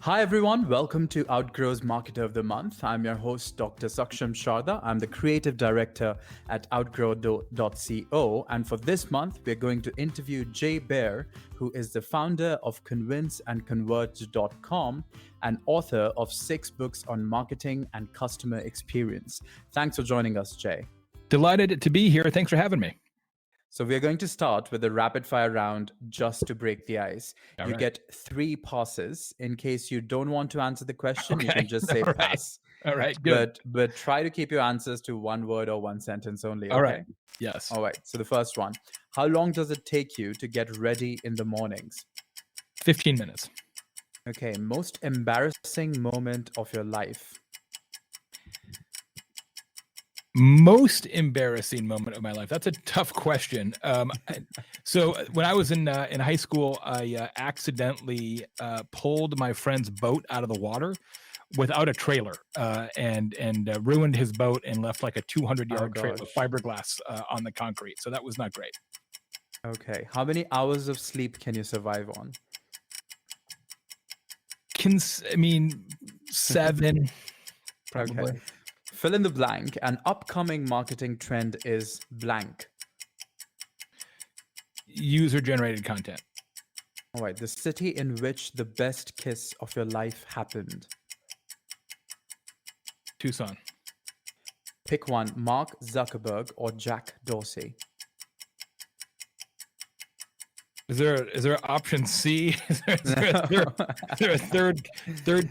Hi everyone, welcome to Outgrow's Marketer of the Month. I'm your host, Dr. Saksham Sharda. I'm the creative director at outgrow.co. And for this month, we're going to interview Baer, who is the founder of convinceandconvert.com and author of 6 books on marketing and customer experience. Thanks for joining us, Jay. Delighted to be here. Thanks for having me. So we're going to start with a rapid fire round just to break the ice. You get 3 passes. In case you don't want to answer the question, you can just say pass. All right, good. But try to keep your answers to one word or one sentence only, okay? All right, yes. All right, so the first one. How long does it take you to get ready in the mornings? 15 minutes. Okay, most embarrassing moment of your life? Most embarrassing moment of my life. That's a tough question. So when I was in high school, I accidentally pulled my friend's boat out of the water without a trailer and ruined his boat and left like a 200-yard trail of fiberglass on the concrete. So that was not great. Okay, how many hours of sleep can you survive on? 7, probably. Okay. Fill in the blank. An upcoming marketing trend is blank. User-generated content. All right. The city in which the best kiss of your life happened. Tucson. Pick one, Mark Zuckerberg or Jack Dorsey. Is there option C? Is there a third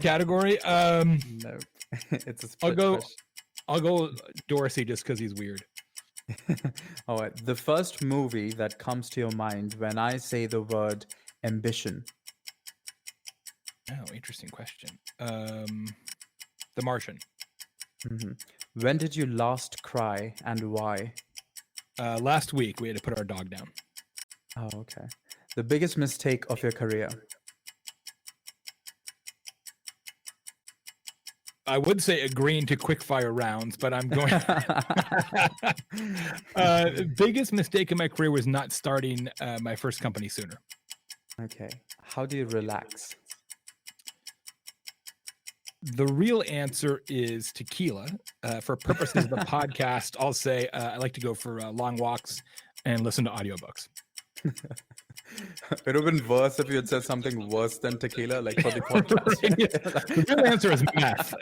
category? No, it's a split question. I'll go Dorsey just because he's weird. All right. The first movie that comes to your mind when I say the word ambition. Oh, interesting question. The Martian. Mm-hmm. When did you last cry and why? Last week we had to put our dog down. Oh, okay. The biggest mistake of your career? I would say agreeing to quickfire rounds, but I'm going. Biggest mistake in my career was not starting my first company sooner. Okay. How do you relax? The real answer is tequila. For purposes of the podcast, I'll say I like to go for long walks and listen to audiobooks. It would have been worse if you had said something worse than tequila, like for the podcast. The real answer is meth.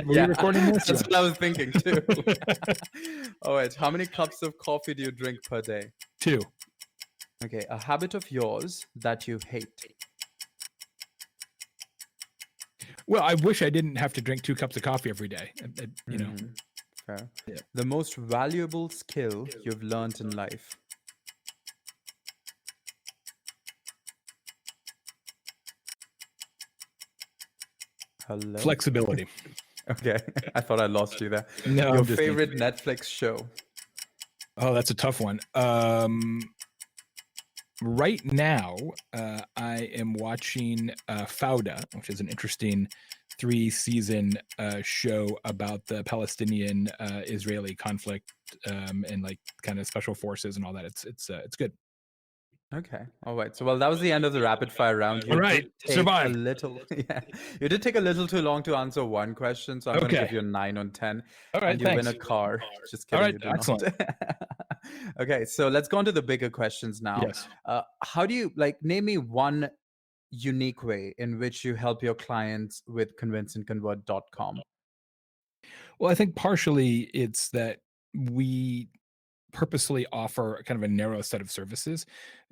Were you recording this? That's what I was thinking too. All right. How many cups of coffee do you drink per day? 2. Okay. A habit of yours that you hate? Well, I wish I didn't have to drink 2 cups of coffee every day. You know. Fair. Yeah. The most valuable skill you've learned in life? Hello? Flexibility. Okay. I thought I lost you there. No, your favorite Netflix show? Oh, that's a tough one. Right now, I am watching Fauda, which is an interesting 3-season show about the Palestinian-Israeli conflict and like kind of special forces and all that. It's good. Okay. All right. So, well, that was the end of the rapid fire round. You did take a little. Yeah, you did take a little too long to answer one question, so I'm going to give you a 9 on 10. All right. And you win a car. Just kidding. All right. Excellent. Okay. So let's go on to the bigger questions now. Yes. How do you name me one unique way in which you help your clients with convinceandconvert.com? Well, I think partially it's that we purposely offer kind of a narrow set of services.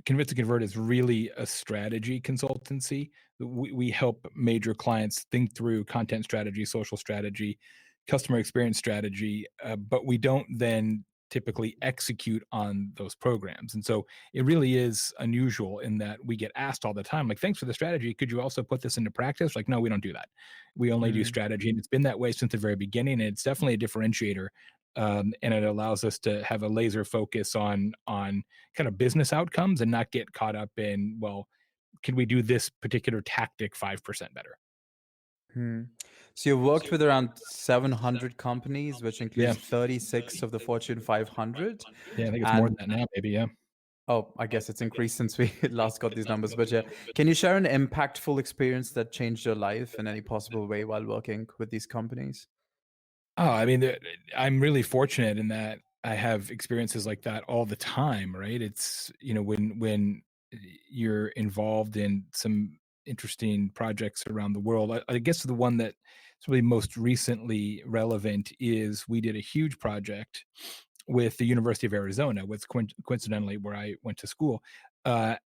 Convince and Convert is really a strategy consultancy. We help major clients think through content strategy, social strategy, customer experience strategy, but we don't then typically execute on those programs. And so it really is unusual in that we get asked all the time, like, thanks for the strategy. Could you also put this into practice? Like, no, we don't do that. We only do strategy. And it's been that way since the very beginning. And it's definitely a differentiator. And it allows us to have a laser focus on kind of business outcomes and not get caught up in, well, can we do this particular tactic 5% better? So you worked with around 700 companies, which includes 36 of the Fortune 500. Yeah, I think it's more than that now, maybe. Yeah. Oh, I guess it's increased since we last got these numbers. But yeah, can you share an impactful experience that changed your life in any possible way while working with these companies? Oh, I mean, I'm really fortunate in that I have experiences like that all the time, right? It's, when you're involved in some interesting projects around the world. I guess the one that's really most recently relevant is we did a huge project with the University of Arizona, with coincidentally where I went to school,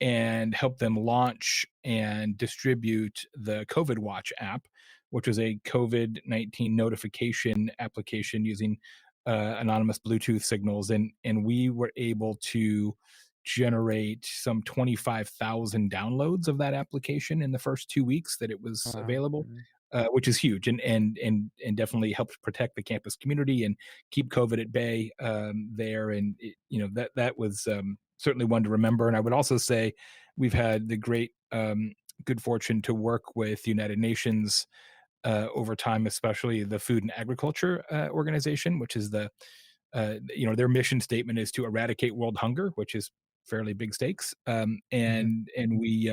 and helped them launch and distribute the COVID Watch app, which was a COVID-19 notification application using anonymous Bluetooth signals, and we were able to generate some 25,000 downloads of that application in the first 2 weeks that it was Wow. available. Which is huge, and definitely helped protect the campus community and keep COVID at bay there. And that was certainly one to remember. And I would also say we've had the great good fortune to work with the United Nations over time, especially the Food and Agriculture Organization, which is their mission statement is to eradicate world hunger, which is fairly big stakes. Mhm. And we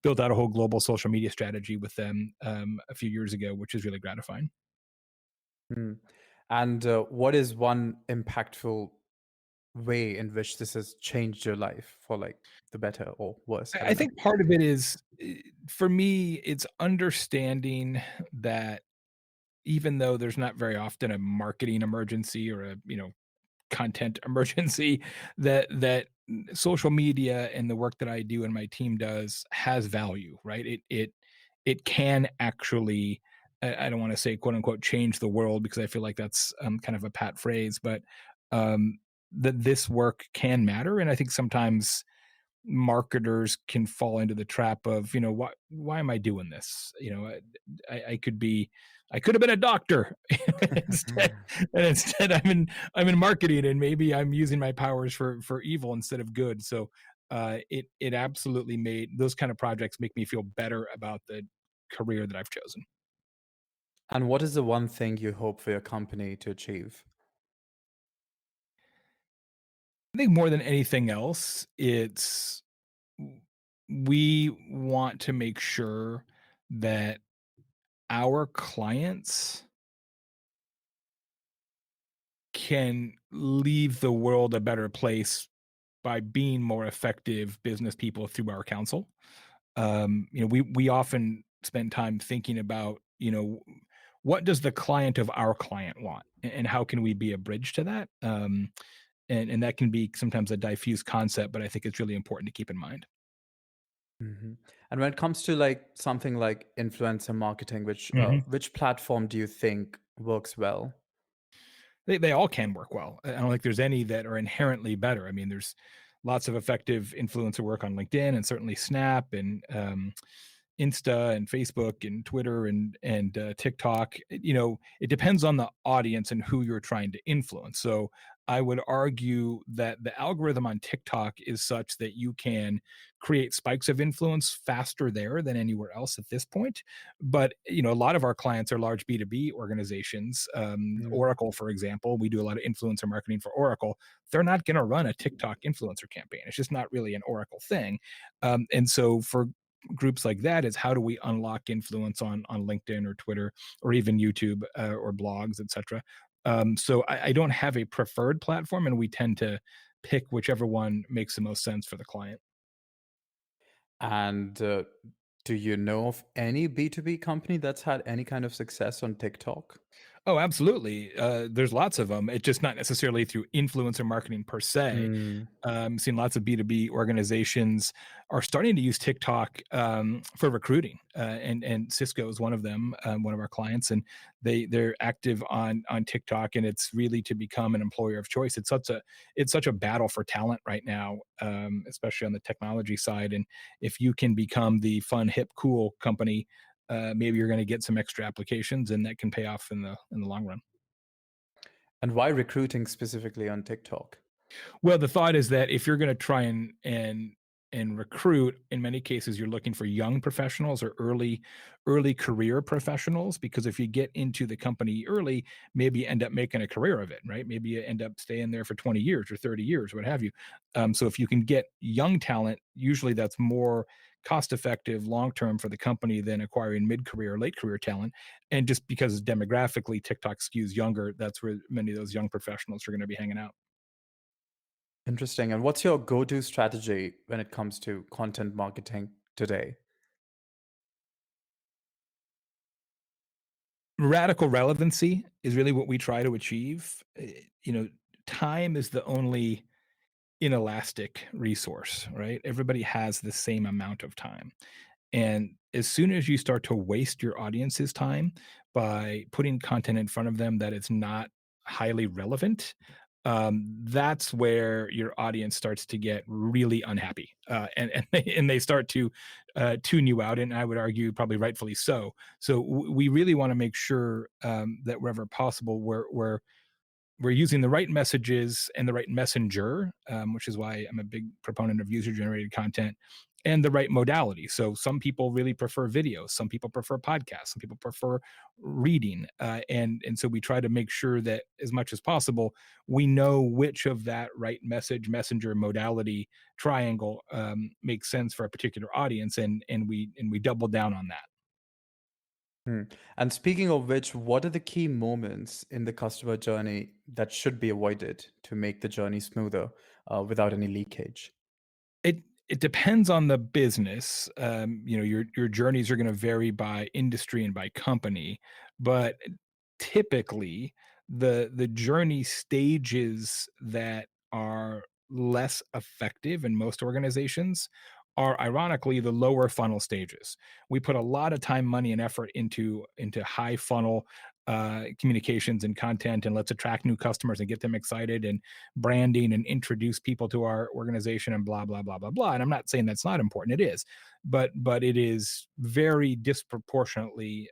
built out a whole global social media strategy with them a few years ago, which is really gratifying. Mm. And what is one impactful way in which this has changed your life for like the better or worse? I I don't know. think part of it is, for me, it's understanding that even though there's not very often a marketing emergency or a content emergency, that social media and the work that I do and my team does has value, right? It can actually, I don't want to say quote unquote change the world, because I feel like that's kind of a pat phrase, but um, that this work can matter. And I think sometimes marketers can fall into the trap of, why am I doing this? I could have been a doctor instead, and instead I'm in marketing, and maybe I'm using my powers for evil instead of good. So it absolutely made those kind of projects make me feel better about the career that I've chosen. And what is the one thing you hope for your company to achieve? I think more than anything else, it's we want to make sure that our clients can leave the world a better place by being more effective business people through our counsel. We often spend time thinking about, what does the client of our client want, and how can we be a bridge to that? And that can be sometimes a diffuse concept, but I think it's really important to keep in mind. Mhm. And when it comes to like something like influencer marketing, Mhm. which platform do you think works well? They all can work well. I don't think there's any that are inherently better. I mean, there's lots of effective influencer work on LinkedIn, and certainly Snap, and Insta, and Facebook, and Twitter, and TikTok. It depends on the audience and who you're trying to influence. So I would argue that the algorithm on TikTok is such that you can create spikes of influence faster there than anywhere else at this point. But a lot of our clients are large B2B organizations. Mm. Oracle, for example, we do a lot of influencer marketing for Oracle. They're not going to run a TikTok influencer campaign. It's just not really an Oracle thing. And so for groups like that, is how do we unlock influence on LinkedIn or Twitter or even YouTube, or blogs, etc. So I don't have a preferred platform, and we tend to pick whichever one makes the most sense for the client. And do you know of any B2B company that's had any kind of success on TikTok? Oh, absolutely. There's lots of them. It's just not necessarily through influencer marketing per se. Mm. Seen lots of B2B organizations are starting to use TikTok for recruiting, and Cisco is one of them, one of our clients, and they're active on TikTok, and it's really to become an employer of choice. It's such a battle for talent right now, especially on the technology side. And if you can become the fun, hip, cool company, maybe you're going to get some extra applications, and that can pay off in the long run. And why recruiting specifically on TikTok? Well, the thought is that if you're going to try and and recruit, in many cases you're looking for young professionals or early career professionals, because if you get into the company early, maybe you end up making a career of it, right? Maybe you end up staying there for 20 years or 30 years, what have you. So if you can get young talent, usually that's more cost effective long term for the company than acquiring mid career or late career talent. And just because demographically TikTok skews younger, that's where many of those young professionals are going to be hanging out. Interesting. And what's your go-to strategy when it comes to content marketing today? Radical relevancy is really what we try to achieve. You know, time is the only inelastic resource, right? Everybody has the same amount of time. And as soon as you start to waste your audience's time by putting content in front of them that is not highly relevant, that's where your audience starts to get really unhappy, and they start to tune you out. And I would argue, probably rightfully so. So we really want to make sure that wherever possible, we're using the right messages and the right messenger, which is why I'm a big proponent of user generated content, and the right modality. So some people really prefer videos, some people prefer podcasts, some people prefer reading, and so we try to make sure that as much as possible we know which of that right message, messenger, modality triangle makes sense for a particular audience, and we double down on that. Hmm. And speaking of which, what are the key moments in the customer journey that should be avoided to make the journey smoother without any leakage? It depends on the business. Your journeys are gonna vary by industry and by company, but typically, the journey stages that are less effective in most organizations are ironically the lower funnel stages. We put a lot of time, money, and effort into high funnel communications and content, and let's attract new customers and get them excited, and branding and introduce people to our organization, and blah blah blah blah blah. And I'm not saying that's not important, it is, but it is very disproportionately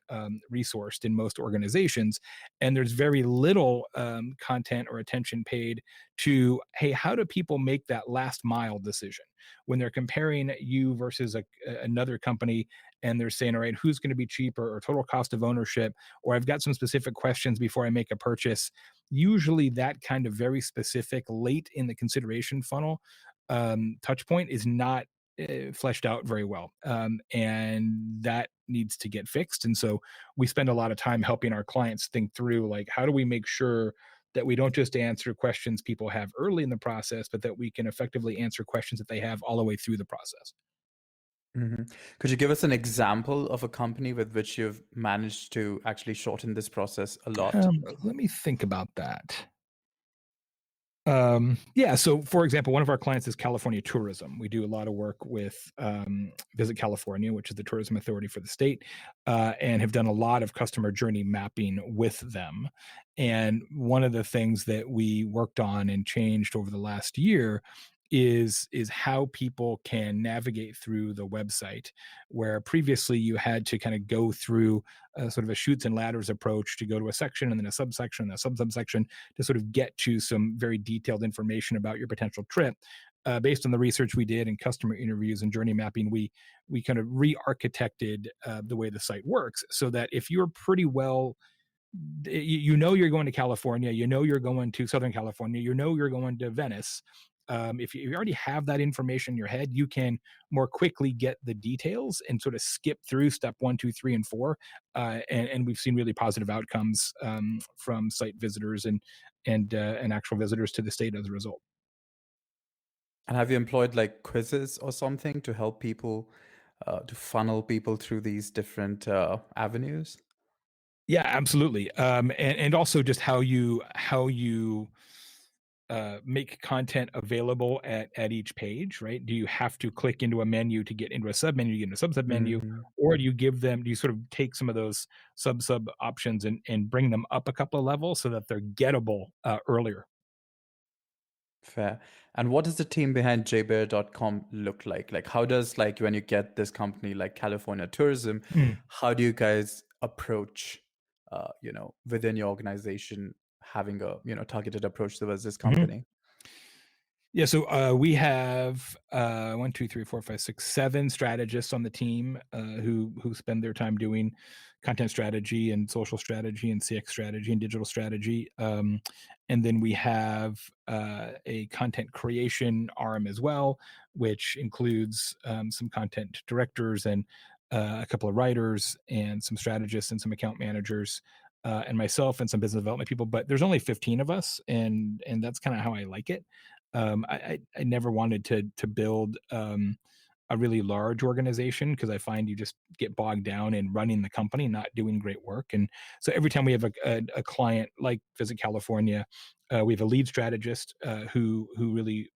resourced in most organizations, and there's very little content or attention paid to, hey, how do people make that last mile decision when they're comparing you versus another company, and they're saying, all right, who's going to be cheaper, or total cost of ownership, or I've got some specific questions before I make a purchase. Usually that kind of very specific late in the consideration funnel touch point is not fleshed out very well, and that needs to get fixed. And so we spend a lot of time helping our clients think through, like, how do we make sure that we don't just answer questions people have early in the process, but that we can effectively answer questions that they have all the way through the process. Mhm. Could you give us an example of a company with which you've managed to actually shorten this process a lot? Let me think about that. Yeah. So, for example, one of our clients is California Tourism. We do a lot of work with Visit California, which is the tourism authority for the state, and have done a lot of customer journey mapping with them. And one of the things that we worked on and changed over the last year is how people can navigate through the website, where previously you had to kind of go through a sort of a shoots and ladders approach to go to a section and then a subsection and a subsection to sort of get to some very detailed information about your potential trip. Based on the research we did and customer interviews and journey mapping, we kind of re-architected the way the site works, so that if you're pretty well, you know you're going to California, you know you're going to Southern California, you know you're going to Venice. If you already have that information in your head, you can more quickly get the details and sort of skip through step one, two, three, and four. And we've seen really positive outcomes from site visitors and actual visitors to the state as a result. And have you employed like quizzes or something to help people to funnel people through these different avenues? Yeah, absolutely. And also just how you make content available at each page, right? Do you have to click into a menu to get into a sub menu, to get into a sub menu, Mhm. or do you sort of take some of those sub options and bring them up a couple of levels so that they're gettable earlier? Fair. And what does the team behind jbear.com look like? Like, how does, like, when you get this company like California Tourism, Mm. how do you guys approach, within your organization having a, targeted approach towards this Mhm. company? Yeah, so we have 1, 2, 3, 4, 5, 6, 7 strategists on the team who spend their time doing content strategy and social strategy and CX strategy and digital strategy. And then we have a content creation arm as well, which includes some content directors and a couple of writers and some strategists and some account managers. And myself and some business development people, but there's only 15 of us, and that's kind of how I like it. I never wanted to build a really large organization because I find you just get bogged down in running the company, not doing great work. And so every time we have a client like Visit California, we have a lead strategist who really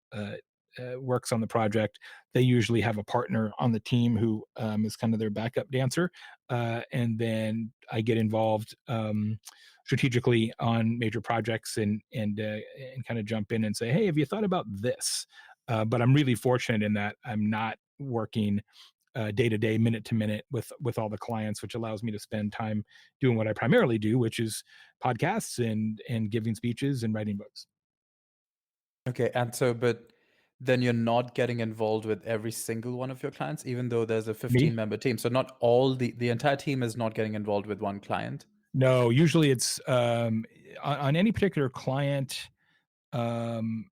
works on the project. They usually have a partner on the team who is kind of their backup dancer, and then I get involved strategically on major projects and kind of jump in and say, hey, have you thought about this? But I'm really fortunate in that I'm not working day to day, minute to minute with all the clients, which allows me to spend time doing what I primarily do, which is podcasts and giving speeches and writing books. Okay, and so, but then you're not getting involved with every single one of your clients, even though there's a Me? 15-member team. So not all the entire team is not getting involved with one client. No, usually it's on any particular client. Um,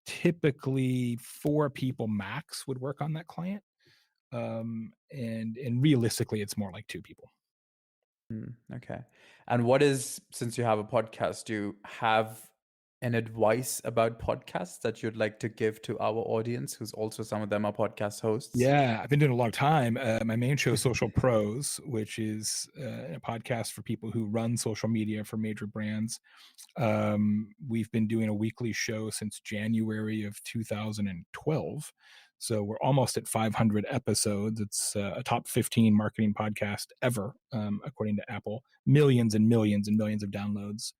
Typically, 4 people max would work on that client, and realistically, it's more like 2 people. Okay. And what is, since you have a podcast, do you have an advice about podcasts that you'd like to give to our audience, who's also some of them are podcast hosts? Yeah, I've been doing a long time. My main show is Social Pros, which is a podcast for people who run social media for major brands. We've been doing a weekly show since January of 2012. So we're almost at 500 episodes. It's a top 15 marketing podcast ever, according to Apple. Millions and millions and millions of downloads.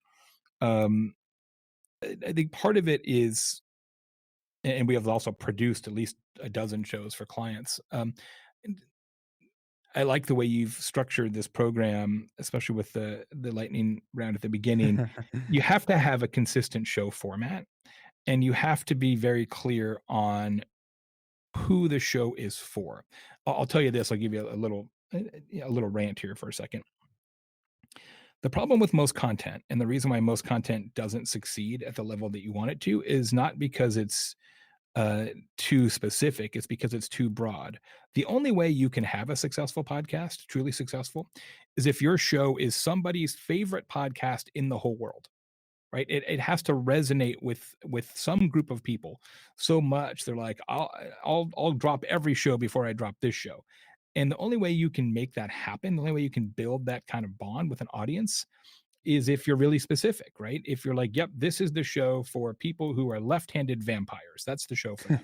Um, I think part of it is, and we have also produced at least a dozen shows for clients. And I like the way you've structured this program, especially with the lightning round at the beginning. You have to have a consistent show format, and you have to be very clear on who the show is for. I'll tell you this. I'll give you a little rant here for a second. The problem with most content, and the reason why most content doesn't succeed at the level that you want it to, is not because it's uh, too specific. It's because it's too broad. The only way you can have a successful podcast, truly successful, is if your show is somebody's favorite podcast in the whole world. Right? It has to resonate with some group of people so much they're like, I'll drop every show before I drop this show. And the only way you can make that happen, the only way you can build that kind of bond with an audience is if you're really specific, right? If you're like, yep, this is the show for people who are left-handed vampires. That's the show for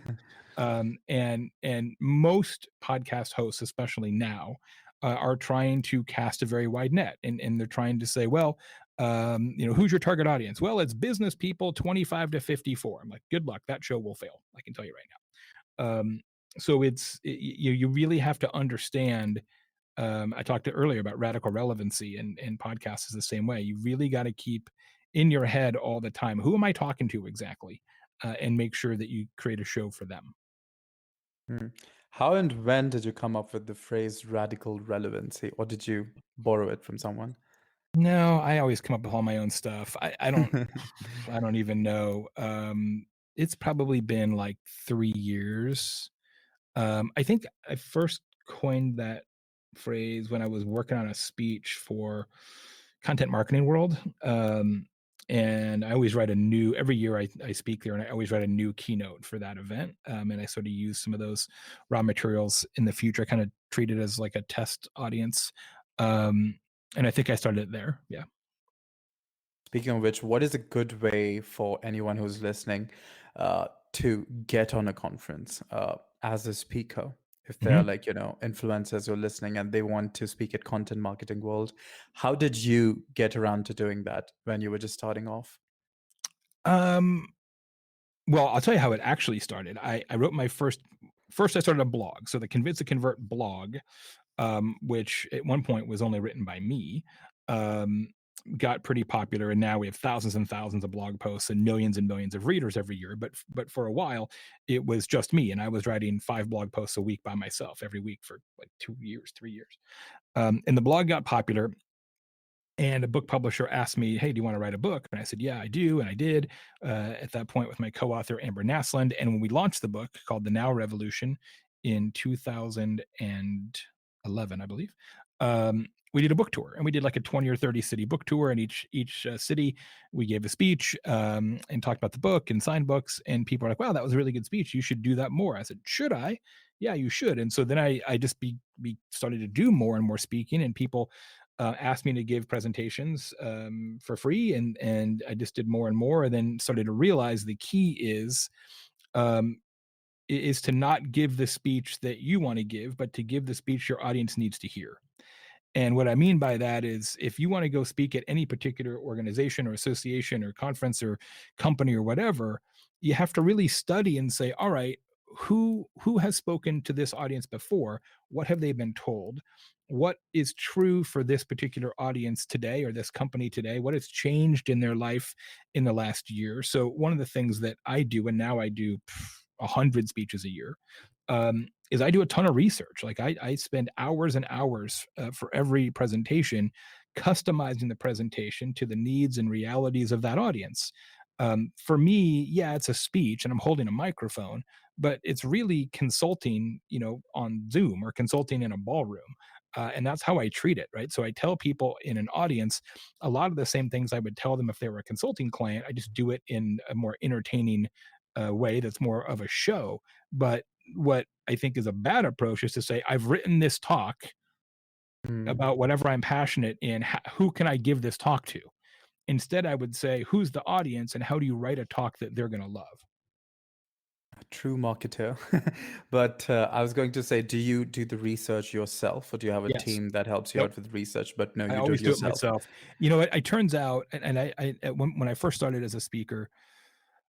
them. And most podcast hosts, especially now, are trying to cast a very wide net, and they're trying to say, well, who's your target audience? Well, it's business people 25 to 54. I'm like, good luck. That show will fail. I can tell you right now. So you really have to understand. I talked earlier about radical relevancy, and podcasts is the same way. You really got to keep in your head all the time, who am I talking to exactly, and make sure that you create a show for them. Hmm. How and when did you come up with the phrase radical relevancy, or did you borrow it from someone? No, I always come up with all my own stuff. I don't even know. It's probably been like 3 years. I think I first coined that phrase when I was working on a speech for Content Marketing World. And I always write a new every year I speak there, and I always write a new keynote for that event. And I sort of use some of those raw materials in the future. I kind of treat it as like a test audience. Um, and I think I started it there. Yeah. Speaking of which, what is a good way for anyone who's listening to get on a conference as a speaker? If they're Mhm. like, influencers who are listening and they want to speak at Content Marketing World, how did you get around to doing that when you were just starting off? Um, well, I'll tell you how it actually started. I wrote my first I started a blog. So the Convince to Convert blog, which at one point was only written by me. Um, got pretty popular, and now we have thousands and thousands of blog posts and millions of readers every year. But for a while, it was just me, and I was writing 5 blog posts a week by myself every week for like 2 years, 3 years. And the blog got popular, and a book publisher asked me, "Hey, do you want to write a book?" And I said, "Yeah, I do," and I did. At that point, with my co-author Amber Naslund, and when we launched the book called The Now Revolution in 2011, I believe, we did a book tour, and we did like a 20 or 30 city book tour. And each city, we gave a speech and talked about the book and signed books. And people are like, "Wow, that was a really good speech. You should do that more." I said, "Should I?" "Yeah, you should." And so then I just started to do more and more speaking, and people asked me to give presentations for free, and I just did more and more, and then started to realize the key um, is to not give the speech that you want to give, but to give the speech your audience needs to hear. And what I mean by that is if you want to go speak at any particular organization or association or conference or company or whatever, you have to really study and say, all right, who has spoken to this audience before? What have they been told? What is true for this particular audience today or this company today? What has changed in their life in the last year? So one of the things that I do, and now I do 100 speeches a year, is I do a ton of research. Like I spend hours and hours for every presentation, customizing the presentation to the needs and realities of that audience. For me, yeah, it's a speech and I'm holding a microphone, but it's really consulting, on Zoom or consulting in a ballroom. And that's how I treat it, right? So I tell people in an audience a lot of the same things I would tell them if they were a consulting client. I just do it in a more entertaining way that's more of a show. But what I think is a bad approach is to say, I've written this talk Hmm. about whatever I'm passionate in. Who can I give this talk to? Instead, I would say, who's the audience and how do you write a talk that they're going to love? A true marketer. But I was going to say, do you do the research yourself, or do you have a Yes. team that helps you Nope. out with research? But no, I you do it always do it yourself. myself. It turns out, and when I first started as a speaker,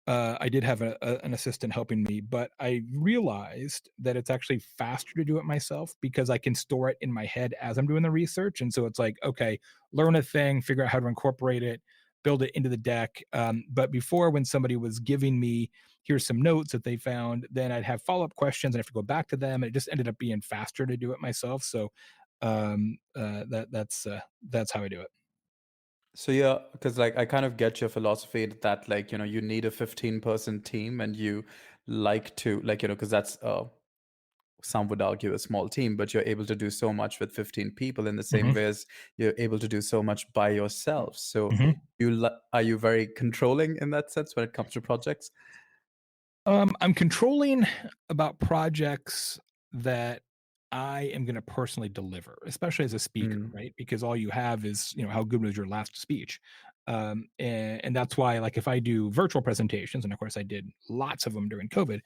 I did have an assistant helping me, but I realized that it's actually faster to do it myself because I can store it in my head as I'm doing the research. And so it's like, okay, learn a thing, figure out how to incorporate it, build it into the deck. But before, when somebody was giving me, here's some notes that they found, then I'd have follow up questions and I have to go back to them. And it just ended up being faster to do it myself. So that's how I do it. So yeah, because like I kind of get your philosophy that like you need a 15-person team, and you like to like because that's some would argue a small team, but you're able to do so much with 15 people in the same Mhm. way as you're able to do so much by yourself. So Mhm. are you very controlling in that sense when it comes to projects? I'm controlling about projects that I am going to personally deliver, especially as a speaker, Mm. right? Because all you have is, how good was your last speech? And that's why, like, if I do virtual presentations, and of course I did lots of them during COVID,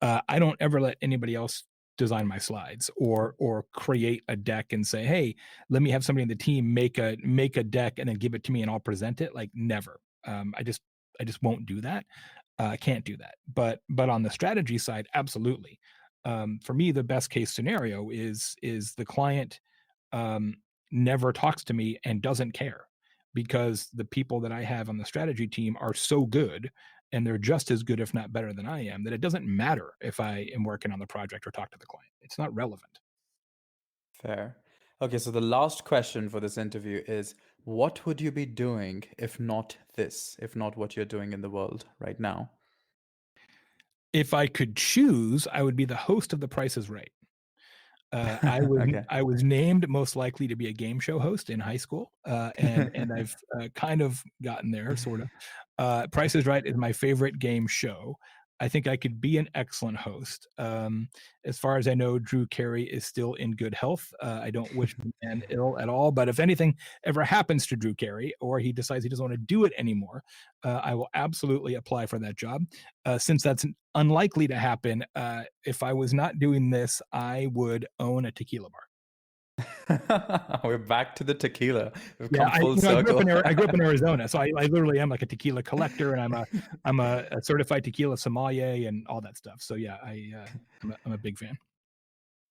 I don't ever let anybody else design my slides or create a deck and say, "Hey, let me have somebody in the team make a deck and then give it to me and I'll present it." Like, never. I just won't do that. Can't do that. But on the strategy side, absolutely. For me, the best case scenario is the client um, never talks to me and doesn't care because the people that I have on the strategy team are so good and they're just as good, if not better than I am, that it doesn't matter if I am working on the project or talk to the client. It's not relevant. Fair. Okay, so the last question for this interview is, what would you be doing if not this, if not what you're doing in the world right now? If I could choose, I would be the host of The Price is Right. I was Okay. I was named most likely to be a game show host in high school, and I've kind of gotten there, sort of. Price is Right is my favorite game show. I think I could be an excellent host. As far as I know, Drew Carey is still in good health. I don't wish the man ill at all, but if anything ever happens to Drew Carey or he decides he doesn't want to do it anymore, I will absolutely apply for that job. Since that's unlikely to happen, if I was not doing this, I would own a tequila bar. We're back to the tequila. We've Yeah, come full circle. I grew up in Arizona, so I literally am like a tequila collector, and I'm a certified tequila sommelier and all that stuff. So yeah, I'm a big fan.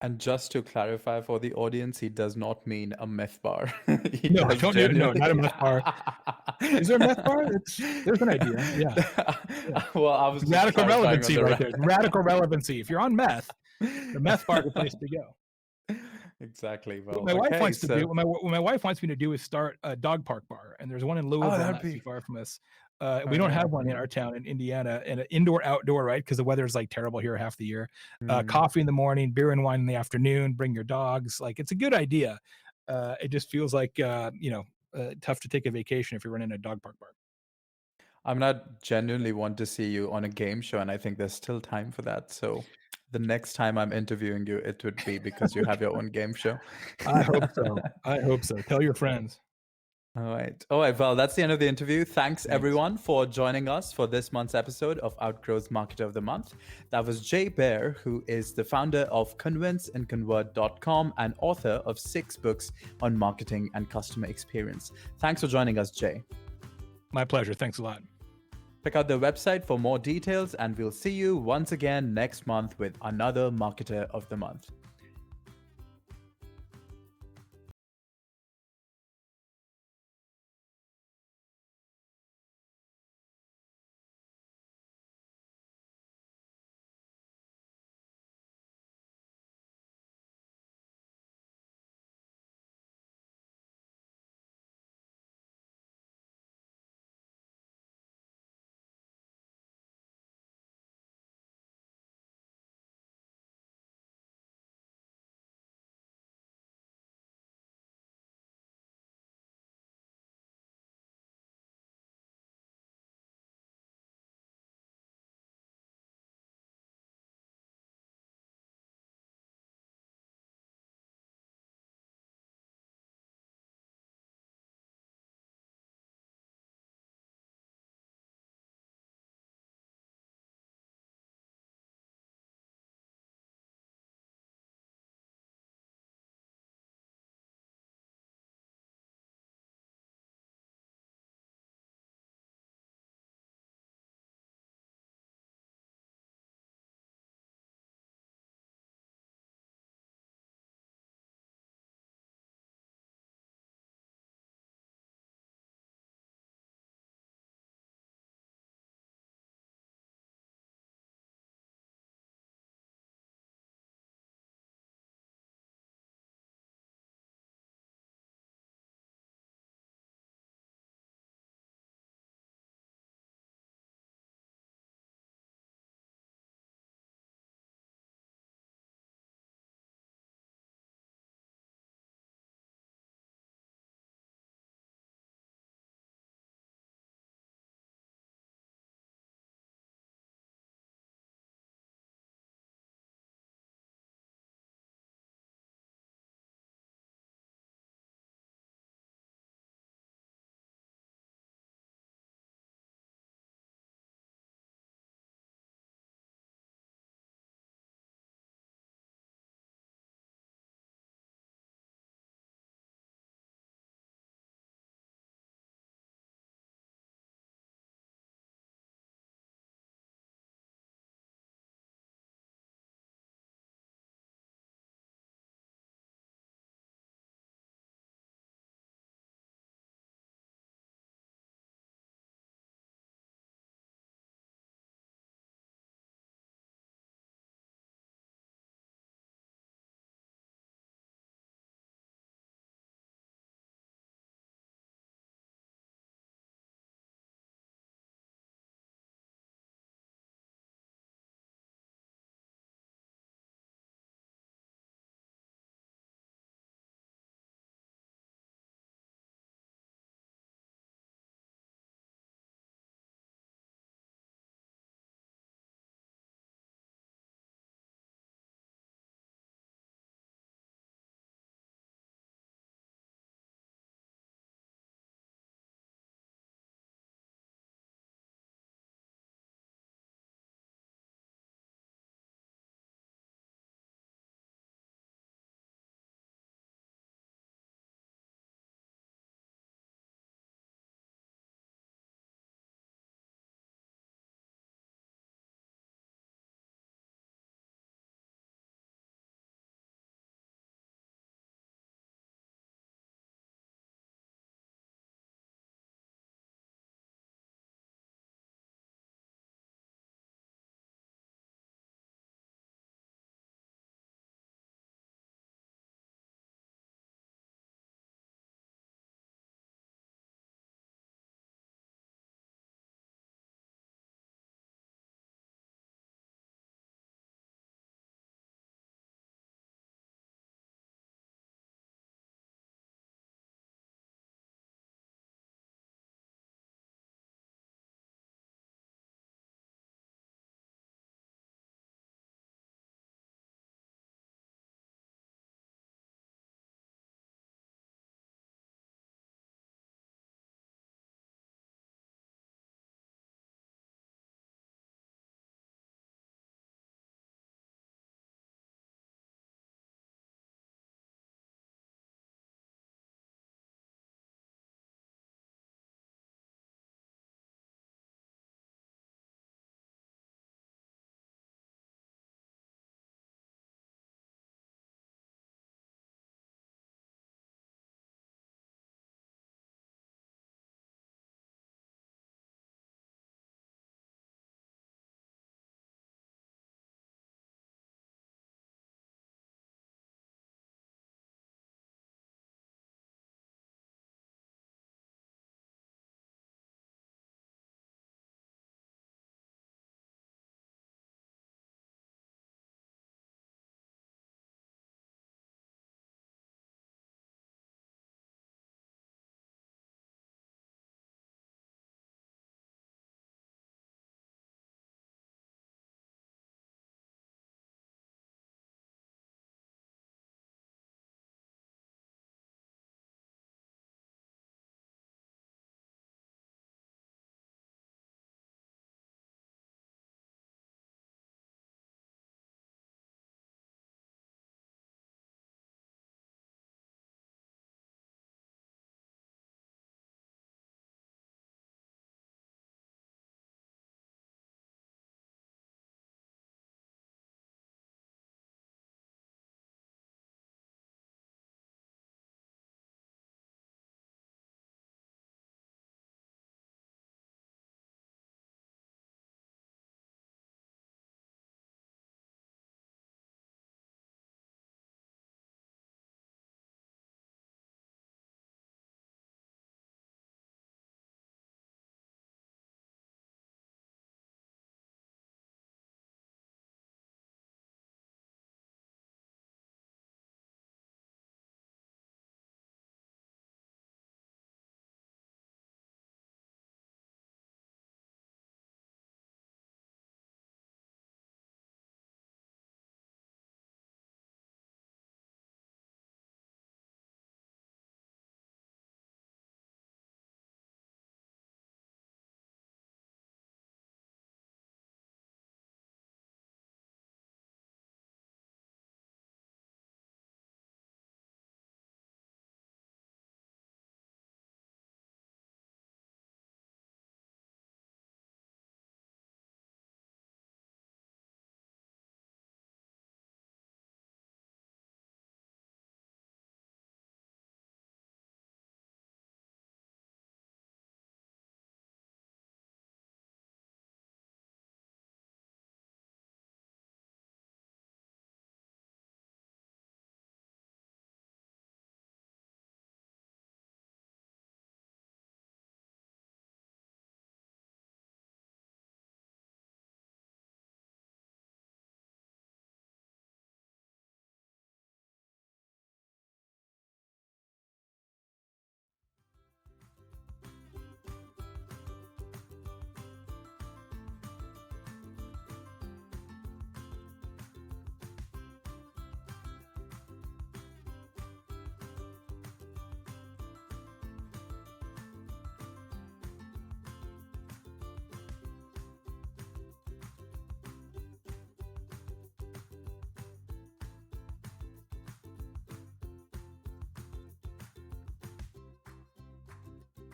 And just to clarify for the audience, he does not mean a meth bar. He No, does don't do no, genuinely. not a meth bar. Is there a meth bar? There's an idea. Yeah. Yeah. Well, I was just Radical clarifying on relevancy the right there. Radical relevancy. If you're on meth, the meth bar is the place to go. Exactly. What Well, my wife okay. wants to do, So, what my wife wants me to do is start a dog park bar, and there's one in oh, Louisville, that'd not too be far from us. We don't okay. have one in our town in Indiana, and an indoor outdoor, right? Because the weather is like terrible here half the year. Hmm. Coffee in the morning, beer and wine in the afternoon. Bring your dogs. Like it's a good idea. It just feels like tough to take a vacation if you're running a dog park bar. I mean, I genuinely want to see you on a game show, and I think there's still time for that. So, the next time I'm interviewing you, it would be because you have your own game show. I hope so. I hope so. Tell your friends. All right. All right. Well, that's the end of the interview. Thanks, Thanks. everyone, for joining us for this month's episode of Outgrow's Marketer of the Month. That was Jay Baer, who is the founder of convinceandconvert.com and author of 6 books on marketing and customer experience. Thanks for joining us, Jay. My pleasure. Thanks a lot. Check out their website for more details, and we'll see you once again next month with another Marketer of the Month.